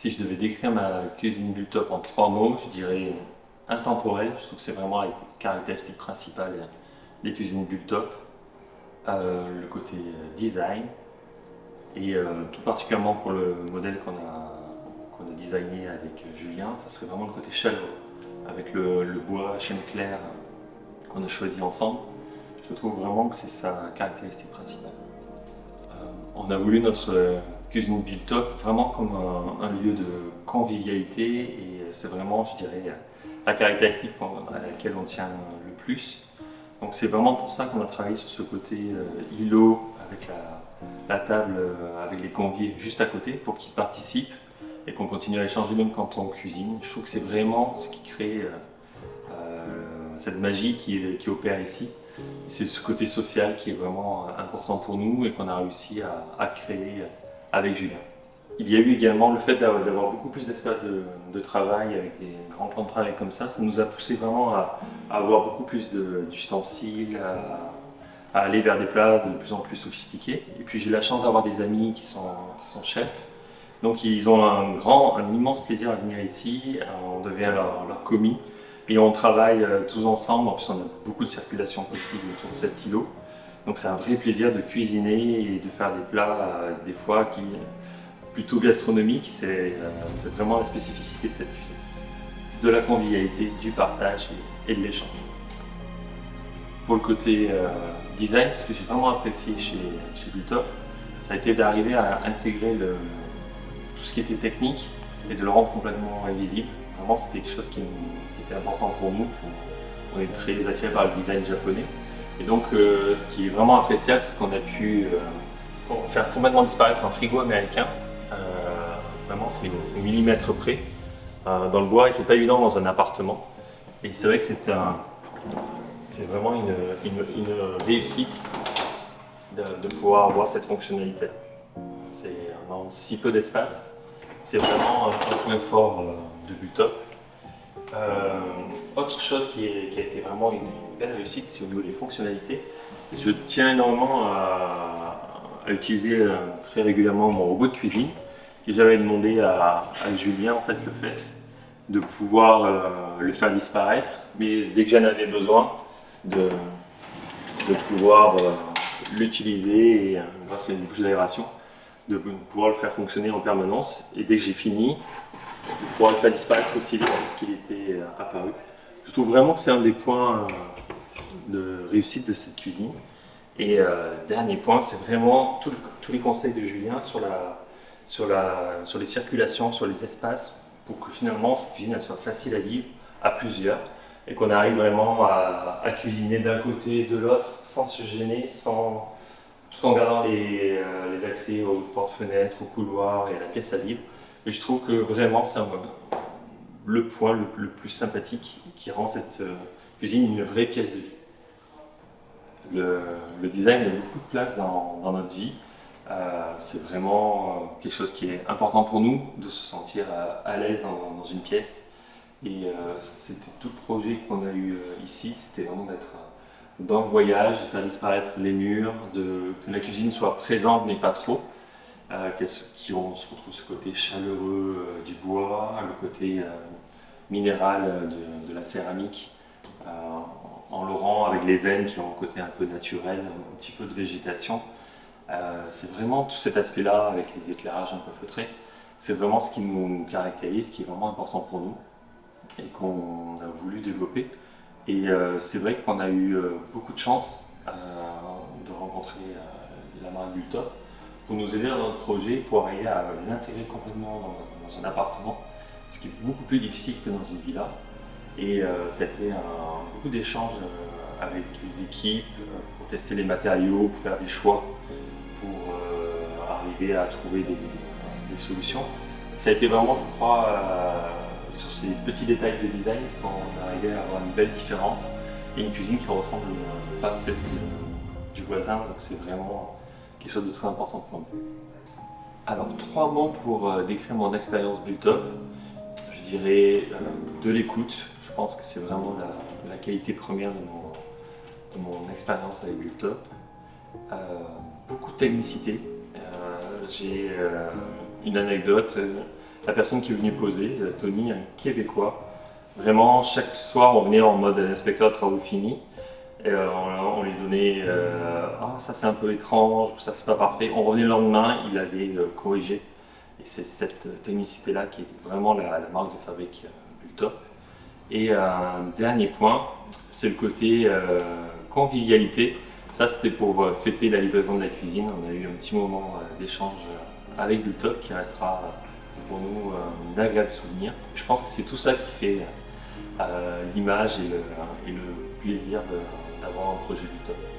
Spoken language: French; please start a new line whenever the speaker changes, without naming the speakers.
Si je devais décrire ma cuisine Bultop en 3 mots, je dirais intemporelle. Je trouve que c'est vraiment la caractéristique principale des cuisines Bultop. Le côté design et tout particulièrement pour le modèle qu'on a designé avec Julien, ça serait vraiment le côté chaleureux avec le bois chêne clair qu'on a choisi ensemble. Je trouve vraiment que c'est sa caractéristique principale. On a voulu notre cuisine Bultop vraiment comme un lieu de convivialité et c'est vraiment, je dirais, la caractéristique à laquelle on tient le plus. Donc c'est vraiment pour ça qu'on a travaillé sur ce côté îlot avec la table avec les convives juste à côté pour qu'ils participent et qu'on continue à échanger même quand on cuisine. Je trouve que c'est vraiment ce qui crée cette magie qui opère ici. C'est ce côté social qui est vraiment important pour nous et qu'on a réussi à créer avec Julien. Il y a eu également le fait d'avoir beaucoup plus d'espace de travail avec des grands plans de travail comme ça nous a poussé vraiment à avoir beaucoup plus d'ustensiles, à aller vers des plats de plus en plus sophistiqués. Et puis j'ai la chance d'avoir des amis qui sont chefs. Donc ils ont un immense plaisir à venir ici, on devient leur commis. Et on travaille tous ensemble, en plus on a beaucoup de circulation possible autour de cet îlot. Donc c'est un vrai plaisir de cuisiner et de faire des plats des fois qui plutôt gastronomiques. C'est vraiment la spécificité de cette cuisine. De la convivialité, du partage et de l'échange. Pour le côté design, ce que j'ai vraiment apprécié chez Bultop, ça a été d'arriver à intégrer tout ce qui était technique et de le rendre complètement invisible. Vraiment, c'était quelque chose qui était important pour nous. On est très attiré par le design japonais. Et donc, ce qui est vraiment appréciable, c'est qu'on a pu faire complètement disparaître un frigo américain. Vraiment, c'est au millimètre près dans le bois et c'est pas évident dans un appartement. Et c'est vrai que c'est vraiment une réussite de pouvoir avoir cette fonctionnalité. C'est dans si peu d'espace. C'est vraiment un point fort de Bultop. Autre chose qui a été vraiment une belle réussite, c'est au niveau des fonctionnalités. Je tiens énormément à utiliser très régulièrement mon robot de cuisine. Et j'avais demandé à Julien en fait, le fait de pouvoir le faire disparaître, mais dès que j'en avais besoin, de pouvoir l'utiliser grâce à une bouche d'aération, de pouvoir le faire fonctionner en permanence. Et dès que j'ai fini, de pouvoir le faire disparaître aussi vite puisqu'il était apparu. Je trouve vraiment que c'est un des points de réussite de cette cuisine. Et dernier point, c'est vraiment tous les conseils de Julien sur les circulations, sur les espaces, pour que finalement cette cuisine elle soit facile à vivre à plusieurs et qu'on arrive vraiment à cuisiner d'un côté et de l'autre sans se gêner, tout en gardant les accès aux portes-fenêtres, aux couloirs et à la pièce à vivre. Et je trouve que vraiment c'est le point le plus sympathique qui rend cette cuisine une vraie pièce de vie. Le design a beaucoup de place dans notre vie. C'est vraiment quelque chose qui est important pour nous, de se sentir à l'aise dans une pièce. Et c'était tout le projet qu'on a eu ici, c'était vraiment d'être dans le voyage, de faire disparaître les murs, que la cuisine soit présente mais pas trop. On se retrouve ce côté chaleureux du bois, le côté minéral de la céramique, en le rang avec les veines qui ont un côté un peu naturel, un petit peu de végétation. C'est vraiment tout cet aspect-là avec les éclairages un peu feutrés. C'est vraiment ce qui nous caractérise, qui est vraiment important pour nous et qu'on a voulu développer. Et c'est vrai qu'on a eu beaucoup de chance de rencontrer la marque Bultop pour nous aider dans notre projet, pour arriver à l'intégrer complètement dans un appartement, ce qui est beaucoup plus difficile que dans une villa. Et ça a été beaucoup d'échanges avec les équipes pour tester les matériaux, pour faire des choix, pour arriver à trouver des solutions. Ça a été vraiment, je crois, sur ces petits détails de design qu'on est arrivé à avoir une belle différence et une cuisine qui ressemble pas à celle du voisin, donc c'est vraiment quelque chose de très important pour nous. Alors, 3 mots pour décrire mon expérience Bultop. Je dirais de l'écoute. Je pense que c'est vraiment la qualité première de mon expérience avec Bultop. Beaucoup de technicité. J'ai une anecdote. la personne qui est venue poser, Tony, un Québécois. Vraiment, chaque soir, on venait en mode inspecteur de travaux finis. Et on lui donnait ah, ça c'est un peu étrange, ou ça c'est pas parfait. On revenait le lendemain, il avait corrigé. Et c'est cette technicité-là qui est vraiment la marque de fabrique Bultop. Et un dernier point, c'est le côté convivialité. Ça, c'était pour fêter la livraison de la cuisine. On a eu un petit moment d'échange avec Bultop qui restera pour nous un agréable souvenir. Je pense que c'est tout ça qui fait l'image et le plaisir d'avoir un projet Bultop.